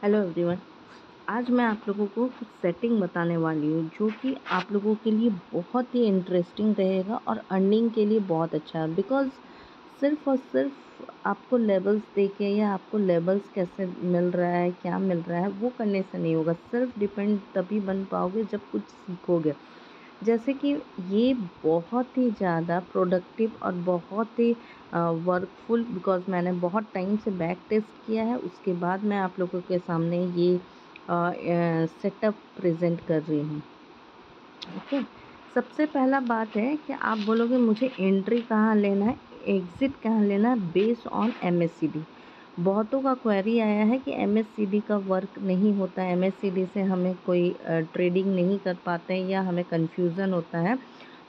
Hello everyone. आज मैं आप लोगों को कुछ सेटिंग बताने वाली हूँ जो कि आप लोगों के लिए बहुत ही इंटरेस्टिंग रहेगा और अर्निंग के लिए बहुत अच्छा है। बिकॉज़ सिर्फ़ और सिर्फ आपको लेवल्स देके या आपको लेवल्स कैसे मिल रहा है, क्या मिल रहा है, वो करने से नहीं होगा। सेल्फ डिपेंड तभी बन पाओगे जब कुछ सीखोगे। जैसे कि ये बहुत ही ज़्यादा प्रोडक्टिव और बहुत ही वर्कफुल, बिकॉज़ मैंने बहुत टाइम से बैक टेस्ट किया है। उसके बाद मैं आप लोगों के सामने ये सेटअप प्रेज़ेंट कर रही हूँ। ओके। सबसे पहला बात है कि आप बोलोगे मुझे एंट्री कहाँ लेना है, एग्ज़िट कहाँ लेना है, बेस्ड ऑन एमएससीडी। बहुतों का क्वेरी आया है कि एमएससीडी का वर्क नहीं होता है, एमएससीडी से हमें कोई ट्रेडिंग नहीं कर पाते हैं या हमें कन्फ्यूज़न होता है।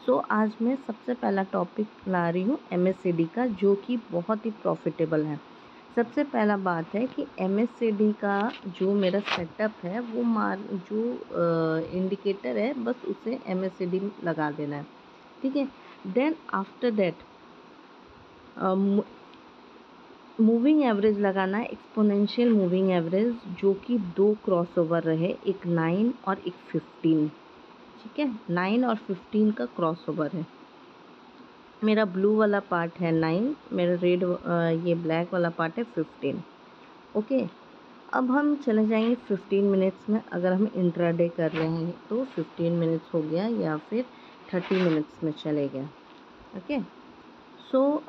सो आज मैं सबसे पहला टॉपिक ला रही हूँ एमएससीडी का, जो कि बहुत ही प्रॉफिटेबल है। सबसे पहला बात है कि एमएससीडी का जो मेरा सेटअप है वो जो इंडिकेटर है, बस उसे एमएससीडी में लगा देना है। ठीक है। Then after that moving average लगाना है, एक्सपोनेंशियल मूविंग एवरेज, जो कि दो क्रॉसओवर रहे, एक 9 और एक 15। ठीक है, 9 और 15 का क्रॉसओवर है। मेरा ब्लू वाला पार्ट है 9, मेरा रेड ये ब्लैक वाला पार्ट है 15। ओके। अब हम चले जाएंगे 15 मिनट्स में। अगर हम इंट्राडे कर रहे हैं तो 15 मिनट्स हो गया या फिर 30 मिनट्स में चले गए। ओके। सो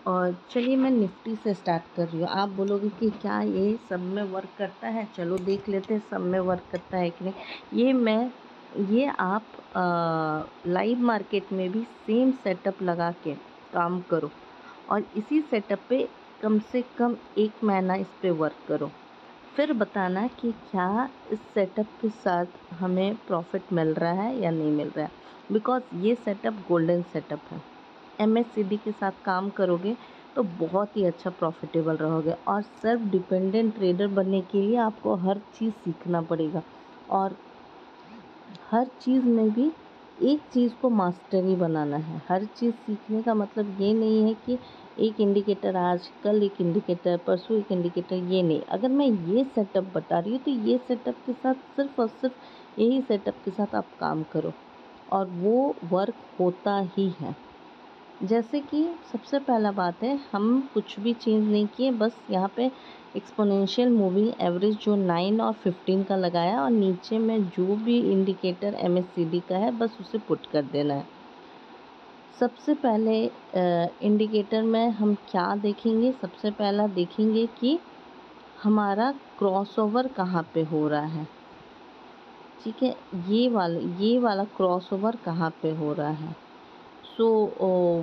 चलिए मैं निफ्टी से स्टार्ट कर रही हूँ। आप बोलोगे कि क्या ये सब में वर्क करता है? चलो देख लेते हैं सब में वर्क करता है कि नहीं। ये आप लाइव मार्केट में भी सेम सेटअप लगा के काम करो और इसी सेटअप पे कम से कम 1 महीना इस पे वर्क करो। फिर बताना कि क्या इस सेटअप के साथ हमें प्रॉफिट मिल रहा है या नहीं मिल रहा है। बिकॉज़ ये सेटअप गोल्डन सेटअप है। एमएससीडी के साथ काम करोगे तो बहुत ही अच्छा प्रॉफिटेबल रहोगे। और सेल्फ डिपेंडेंट ट्रेडर बनने के लिए आपको हर चीज़ सीखना पड़ेगा और हर चीज़ में भी एक चीज़ को मास्टरी बनाना है। हर चीज़ सीखने का मतलब ये नहीं है कि एक इंडिकेटर आज, कल एक इंडिकेटर, परसों एक इंडिकेटर, ये नहीं। अगर मैं ये सेटअप बता रही हूँ तो ये सेटअप के साथ सिर्फ़ और सिर्फ यही सेटअप के साथ आप काम करो और वो वर्क होता ही है। जैसे कि सबसे पहला बात है, हम कुछ भी चेंज नहीं किए, बस यहाँ पे एक्सपोनेंशियल मूविंग एवरेज जो 9 और 15 का लगाया और नीचे में जो भी इंडिकेटर एमएससीडी का है बस उसे पुट कर देना है। सबसे पहले इंडिकेटर में हम क्या देखेंगे? सबसे पहला देखेंगे कि हमारा क्रॉसओवर कहाँ पे हो रहा है। ठीक है, ये वाला क्रॉसओवर कहाँ पे हो रहा है। सो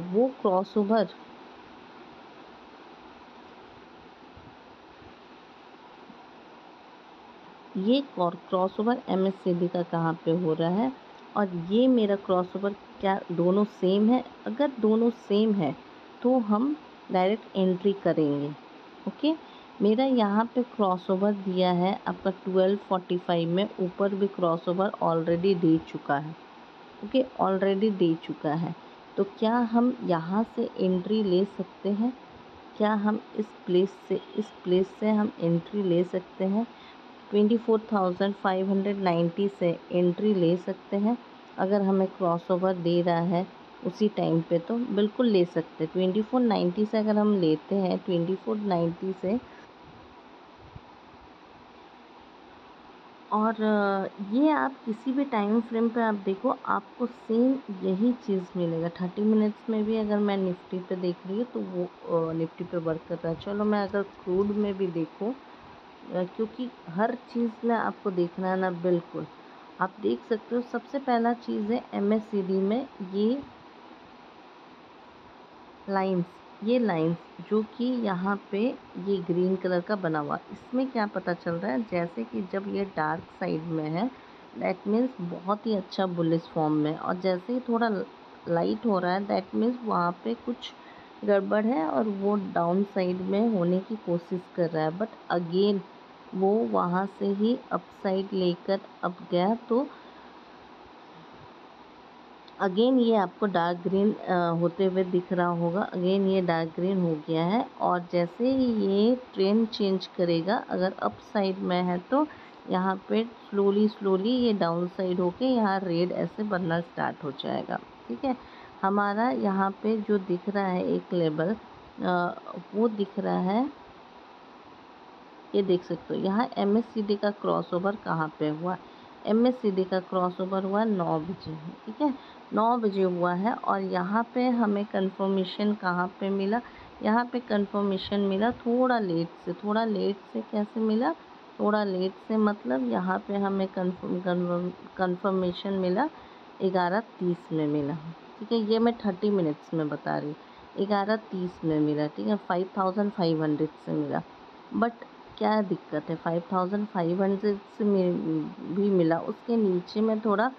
वो क्रॉसओवर ये क्रॉसओवर एमएससीडी का कहाँ पे हो रहा है और ये मेरा क्रॉसओवर, क्या दोनों सेम है? अगर दोनों सेम है तो हम डायरेक्ट एंट्री करेंगे। ओके। मेरा यहाँ पे क्रॉसओवर दिया है आपका 1245 में, ऊपर भी क्रॉसओवर ऑलरेडी दे चुका है। ओके, ऑलरेडी दे चुका है। तो क्या हम यहाँ से एंट्री ले सकते हैं? क्या हम इस प्लेस से हम एंट्री ले सकते हैं? 24,590 से एंट्री ले सकते हैं। अगर हमें क्रॉसओवर दे रहा है उसी टाइम पे तो बिल्कुल ले सकते हैं। 2490 से अगर हम लेते हैं, 2490 से, और ये आप किसी भी टाइम फ्रेम पे आप देखो, आपको सेम यही चीज़ मिलेगा। 30 मिनट्स में भी अगर मैं निफ्टी पे देख रही हूँ तो वो निफ्टी पे वर्क कर रहा है। चलो मैं अगर क्रूड में भी देखूँ, क्योंकि हर चीज़ में आपको देखना है ना, बिल्कुल आप देख सकते हो। सबसे पहला चीज़ है एमएससीडी में लाइंस ये लाइंस जो कि यहाँ पे ये ग्रीन कलर का बना हुआ, इसमें क्या पता चल रहा है? जैसे कि जब ये डार्क साइड में है दैट मीन्स बहुत ही अच्छा बुलिश फॉर्म में, और जैसे ही थोड़ा लाइट हो रहा है दैट मीन्स वहाँ पे कुछ गड़बड़ है और वो डाउन साइड में होने की कोशिश कर रहा है। बट अगेन वो वहाँ से ही अप साइड लेकर अप गया तो अगेन ये आपको डार्क ग्रीन होते हुए दिख रहा होगा। अगेन ये डार्क ग्रीन हो गया है और जैसे ही ये ट्रेंड चेंज करेगा, अगर अप साइड में है तो यहाँ पे स्लोली स्लोली ये डाउन साइड होके यहाँ रेड ऐसे बनना स्टार्ट हो जाएगा। ठीक है, हमारा यहाँ पे जो दिख रहा है एक लेवल वो दिख रहा है, ये देख सकते हो। यहाँ MACD का क्रॉसओवर कहाँ पे हुआ? MACD का क्रॉसओवर हुआ 9 बजे। ठीक है, 9 बजे हुआ है और यहाँ पे हमें कंफर्मेशन कहाँ पे मिला? यहाँ पे कंफर्मेशन मिला थोड़ा लेट से। थोड़ा लेट से कैसे मिला? थोड़ा लेट से मतलब यहाँ पे हमें कंफर्मेशन मिला 11:30 में मिला। ठीक है, ये मैं 30 मिनट्स में बता रही हूँ। 11:30 में मिला। ठीक है, 5500 से मिला। बट क्या दिक्कत है, 5500 से भी मिला, उसके नीचे में थोड़ा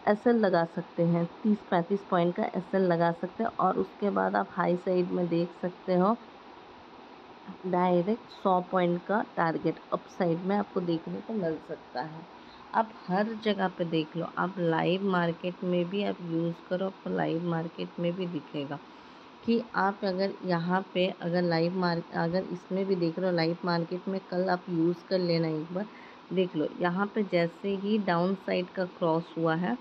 SL लगा सकते हैं, 30-35 पॉइंट का SL लगा सकते हैं और उसके बाद आप हाई साइड में देख सकते हो डायरेक्ट 100 पॉइंट का टारगेट अप साइड में आपको देखने को मिल सकता है। आप हर जगह पे देख लो, आप लाइव मार्केट में भी आप यूज़ करो, आपको लाइव मार्केट में भी दिखेगा कि आप अगर यहाँ पे अगर इसमें भी देख रहे हो लाइव मार्केट में, कल आप यूज़ कर लेना एक बार देख लो। यहाँ पे जैसे ही डाउन साइड का क्रॉस हुआ है,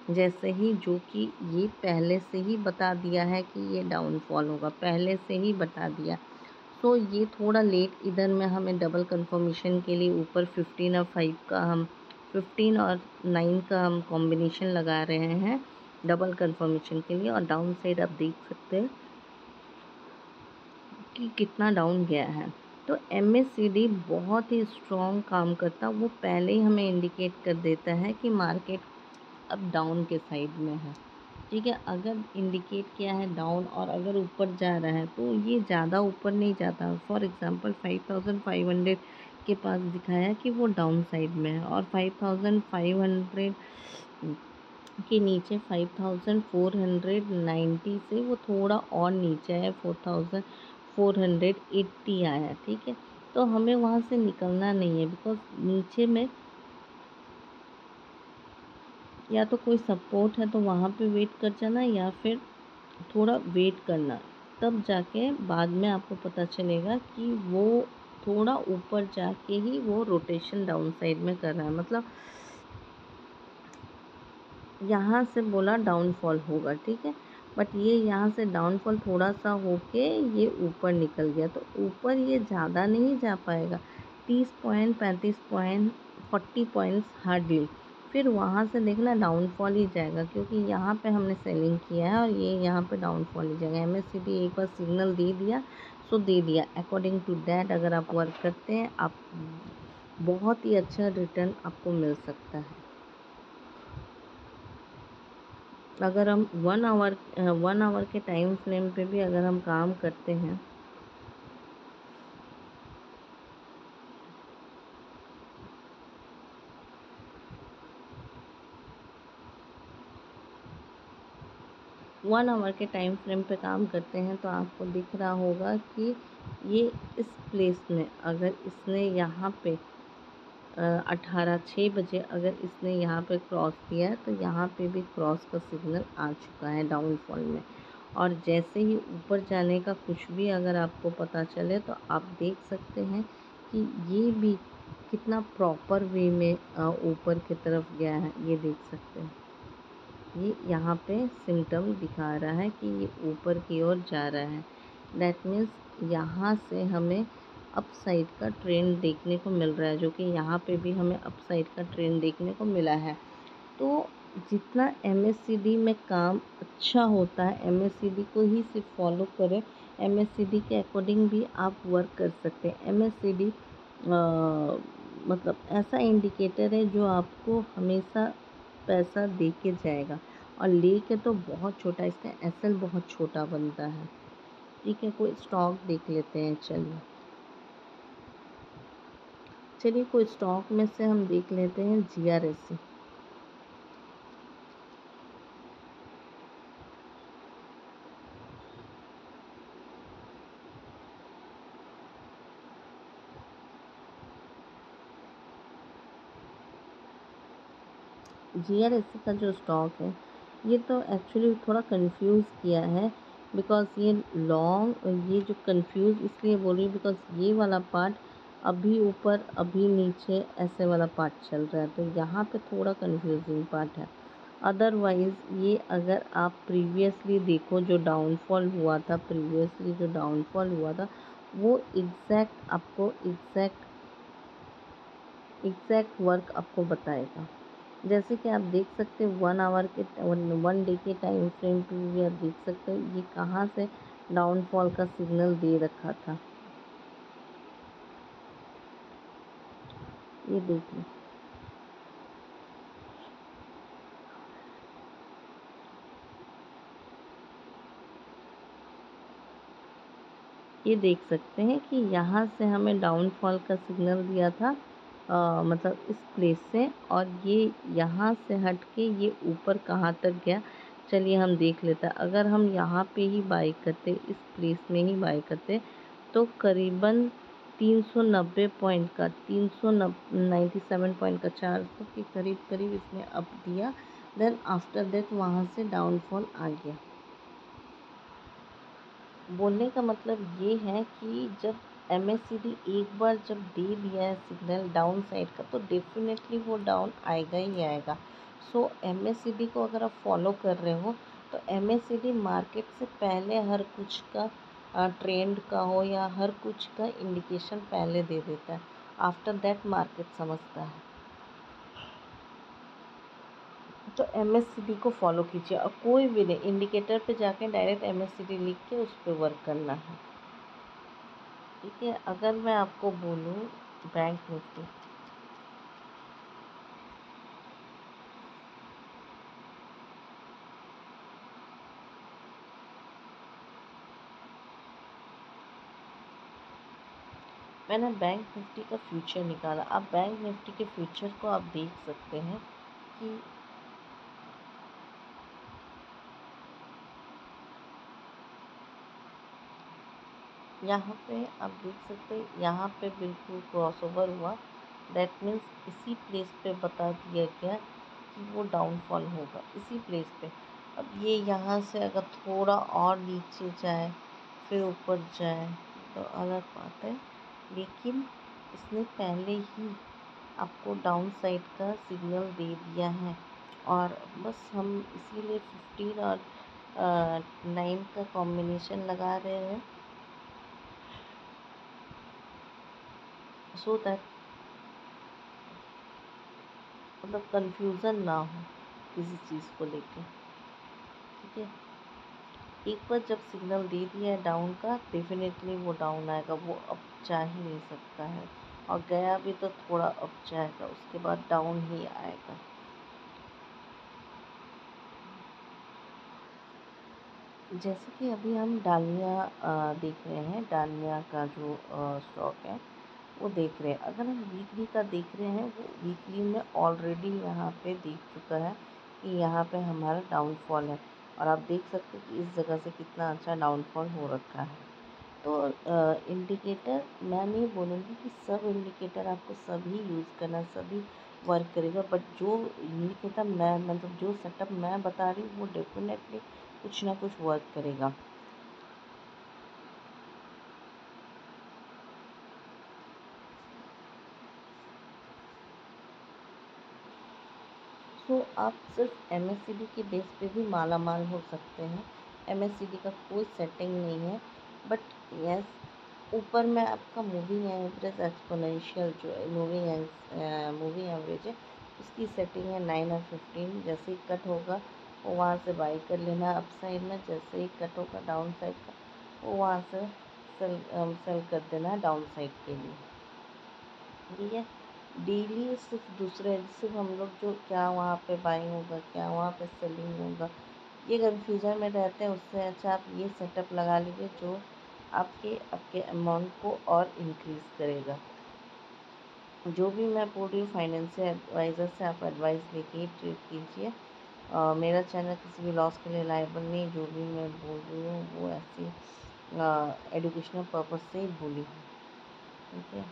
जैसे ही जो कि ये पहले से ही बता दिया है कि ये डाउनफॉल होगा, पहले से ही बता दिया। तो ये थोड़ा लेट इधर में हमें डबल कंफर्मेशन के लिए ऊपर 15 और 5 का हम 15 और 9 का हम कॉम्बिनेशन लगा रहे हैं डबल कंफर्मेशन के लिए। और डाउन साइड आप देख सकते हैं कि कितना डाउन गया है। तो MACD बहुत ही स्ट्रॉन्ग काम करता, वो पहले ही हमें इंडिकेट कर देता है कि मार्केट अब डाउन के साइड में है। ठीक है, अगर इंडिकेट किया है डाउन और अगर ऊपर जा रहा है तो ये ज़्यादा ऊपर नहीं जाता। फॉर एग्ज़ाम्पल 5500 के पास दिखाया कि वो डाउन साइड में है और 5500 के नीचे 5490 से वो थोड़ा और नीचे है, 4480 आया। ठीक है, तो हमें वहाँ से निकलना नहीं है, बिकॉज नीचे में या तो कोई सपोर्ट है तो वहाँ पे वेट कर जाना या फिर थोड़ा वेट करना, तब जाके बाद में आपको पता चलेगा कि वो थोड़ा ऊपर जाके ही वो रोटेशन डाउन साइड में कर रहा है। मतलब यहाँ से बोला डाउनफॉल होगा। ठीक है, बट ये यहाँ से डाउनफॉल थोड़ा सा होके ये ऊपर निकल गया, तो ऊपर ये ज़्यादा नहीं जा पाएगा, 30 पॉइंट 35 पॉइंट 40 पॉइंट्स हार्डली। फिर वहाँ से देखना डाउनफॉल ही जाएगा, क्योंकि यहाँ पे हमने सेलिंग किया है और ये यहाँ पे डाउनफॉल ही जाएगा। MACD एक बार सिग्नल दे दिया सो दे दिया, अकॉर्डिंग टू दैट अगर आप वर्क करते हैं आप बहुत ही अच्छा रिटर्न आपको मिल सकता है। अगर हम 1 आवर के टाइम फ्रेम पे भी अगर हम काम करते हैं 1 आवर के टाइम फ्रेम पे काम करते हैं तो आपको दिख रहा होगा कि ये इस प्लेस में अगर इसने यहाँ पे 6 बजे अगर इसने यहाँ पे क्रॉस किया है तो यहाँ पे भी क्रॉस का सिग्नल आ चुका है डाउनफॉल में। और जैसे ही ऊपर जाने का कुछ भी अगर आपको पता चले तो आप देख सकते हैं कि ये भी कितना प्रॉपर वे में ऊपर की तरफ गया है। ये देख सकते हैं, ये यहाँ पे सिम्टम दिखा रहा है कि ये ऊपर की ओर जा रहा है। दैट मीन्स यहाँ से हमें अप साइड का ट्रेंड देखने को मिल रहा है, जो कि यहाँ पे भी हमें अप साइड का ट्रेंड देखने को मिला है। तो जितना MACD में काम अच्छा होता है, MACD को ही सिर्फ फॉलो करें, MACD के अकॉर्डिंग भी आप वर्क कर सकते हैं। MACD मतलब ऐसा इंडिकेटर है जो आपको हमेशा पैसा दे के जाएगा और ले के तो बहुत छोटा, इसका SL बहुत छोटा बनता है। ठीक है, कोई स्टॉक देख लेते हैं। चलिए कोई स्टॉक में से हम देख लेते हैं GRSC। जीआरएससी का जो स्टॉक है ये तो एक्चुअली थोड़ा कंफ्यूज किया है, बिकॉज़ ये लॉन्ग, ये जो कंफ्यूज इसलिए बोल रही हूँ बिकॉज़ ये वाला पार्ट अभी ऊपर अभी नीचे ऐसे वाला पार्ट चल रहा है, तो यहाँ पे थोड़ा कंफ्यूजिंग पार्ट है। अदरवाइज़ ये अगर आप प्रीवियसली देखो जो डाउनफॉल हुआ था, प्रीवियसली जो डाउनफॉल हुआ था वो एग्जैक्ट आपको एग्जैक्ट वर्क आपको बताएगा। जैसे कि आप देख सकते हैं 1 आवर के 1 डे के टाइम फ्रेम पे भी आप देख सकते हैं ये कहाँ से डाउनफॉल का सिग्नल दे रखा था। ये देख लो, ये देख सकते हैं कि यहाँ से हमें डाउनफॉल का सिग्नल दिया था, मतलब इस प्लेस से, और ये यहाँ से हट के ये ऊपर कहाँ तक गया। चलिए हम देख लेते हैं। अगर हम यहाँ पे ही बाई करते, इस प्लेस में ही बाई करते, तो करीबन 390 पॉइंट का 397 पॉइंट का 400 के करीब करीब इसने अप दिया। देन आफ्टर दैट वहाँ से डाउनफॉल आ गया। बोलने का मतलब ये है कि जब एमएससीडी एक बार जब दे दिया है सिग्नल डाउन साइड का, तो डेफिनेटली वो डाउन आएगा ही आएगा। सो एमएससीडी को अगर आप फॉलो कर रहे हो तो एमएससीडी मार्केट से पहले हर कुछ का ट्रेंड का हो या हर कुछ का इंडिकेशन पहले दे देता है। आफ्टर दैट मार्केट समझता है। तो एमएससीडी को फॉलो कीजिए, और कोई भी नहीं, इंडिकेटर पे जाके डायरेक्ट एमएससीडी लिख के उस पर वर्क करना है। ठीक है, अगर मैं आपको बोलूँ बैंक निफ्टी, मैंने बैंक निफ्टी का फ्यूचर निकाला। आप बैंक निफ्टी के फ्यूचर को आप देख सकते हैं कि यहाँ पे आप देख सकते हैं, यहाँ पे बिल्कुल क्रॉसओवर हुआ। दैट मीन्स इसी प्लेस पे बता दिया गया कि वो डाउनफॉल होगा इसी प्लेस पे। अब ये यहाँ से अगर थोड़ा और नीचे जाए फिर ऊपर जाए तो अलग बात है, लेकिन इसने पहले ही आपको डाउन साइड का सिग्नल दे दिया है। और बस हम इसीलिए 15 और 9 का कॉम्बिनेशन लगा रहे हैं, सो दैट मतलब कंफ्यूजन ना हो किसी चीज़ को लेके। ठीक है, एक बार जब सिग्नल दे दिया है डाउन का, डेफिनेटली वो डाउन आएगा, वो अप जा ही नहीं सकता है। और गया भी तो थोड़ा अप जाएगा, उसके बाद डाउन ही आएगा। जैसे कि अभी हम डालमिया देख रहे हैं, डालमिया का जो स्टॉक है वो देख रहे हैं। अगर हम वीकली का देख रहे हैं, वो वीकली में ऑलरेडी यहाँ पे देख चुका है कि यहाँ पे हमारा डाउनफॉल है, और आप देख सकते हैं कि इस जगह से कितना अच्छा डाउनफॉल हो रखा है। तो इंडिकेटर मैं नहीं बोलूँगी कि सब इंडिकेटर आपको सभी यूज़ करना, सभी वर्क करेगा, बट जो इंडिकेटर मैं मतलब जो सेटअप मैं बता रही हूँ वो डेफिनेटली कुछ ना कुछ वर्क करेगा। सो आप सिर्फ एमएससीडी के बेस पे भी माला माल हो सकते हैं। एमएससीडी का कोई सेटिंग नहीं है, बट यस, ऊपर में आपका मूविंग एवरेज एक्सपोनेंशियल जो है मूविंग एवरेज है, उसकी सेटिंग है 9 और 15। जैसे ही कट होगा वो वहाँ से बाई कर लेना अप साइड में, जैसे ही कट होगा डाउन साइड का वो वहाँ से सेल कर देना डाउन साइड के लिए। ठीक है, डेली सिर्फ हम लोग जो क्या वहाँ पे बाइंग होगा क्या वहाँ पे सेलिंग होगा ये कन्फ्यूज़न में रहते हैं। उससे अच्छा आप ये सेटअप लगा लीजिए जो आपके आपके अमाउंट को और इंक्रीज़ करेगा। जो भी मैं बोल रही हूँ फाइनेंशियल एडवाइज़र से आप एडवाइस लेके ही ट्रेड कीजिए। मेरा चैनल किसी भी लॉस के लिए लायबल नहीं, जो भी मैं बोल रही हूँ वो ऐसी एजुकेशनल पर्पज़ से ही बोली हूँ। ठीक है।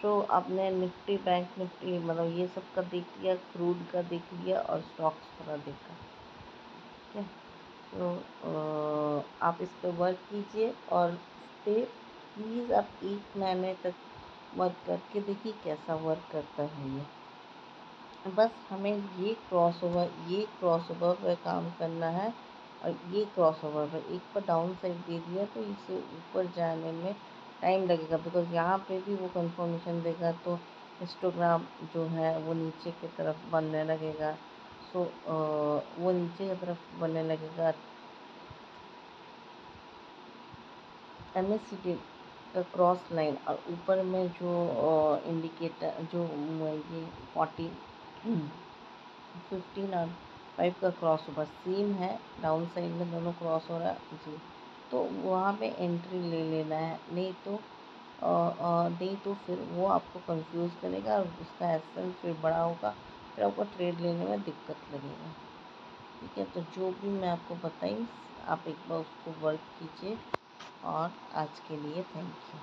सो आपने निफ्टी, बैंक निफ्टी, मतलब ये सब का देख लिया, क्रूड का देख लिया और स्टॉक्स पूरा देखा। ठीक है, तो आप इस पे वर्क कीजिए और इस पे प्लीज़ आप 1 महीने तक वर्क करके देखिए कैसा वर्क करता है ये। बस हमें ये क्रॉसओवर पे काम करना है, और ये क्रॉसओवर पे एक पर डाउन साइड दे दिया तो इसे ऊपर जाने में टाइम लगेगा, बिकॉज़ यहाँ पे भी वो कंफर्मेशन देगा तो हिस्टोग्राम जो है वो नीचे की तरफ बनने लगेगा। सो वो नीचे की तरफ बनने लगेगा। MACD का क्रॉस लाइन और ऊपर में जो इंडिकेटर जो ये 40 15 और 5 का क्रॉस ओवर सेम है, डाउन साइड में दोनों क्रॉस हो रहा है जी, तो वहाँ पे एंट्री ले लेना है। नहीं तो फिर वो आपको कंफ्यूज करेगा और उसका एसेंस फिर बड़ा होगा, फिर आपको ट्रेड लेने में दिक्कत लगेगा। ठीक है, तो जो भी मैं आपको बताई आप एक बार उसको वर्क कीजिए, और आज के लिए थैंक यू।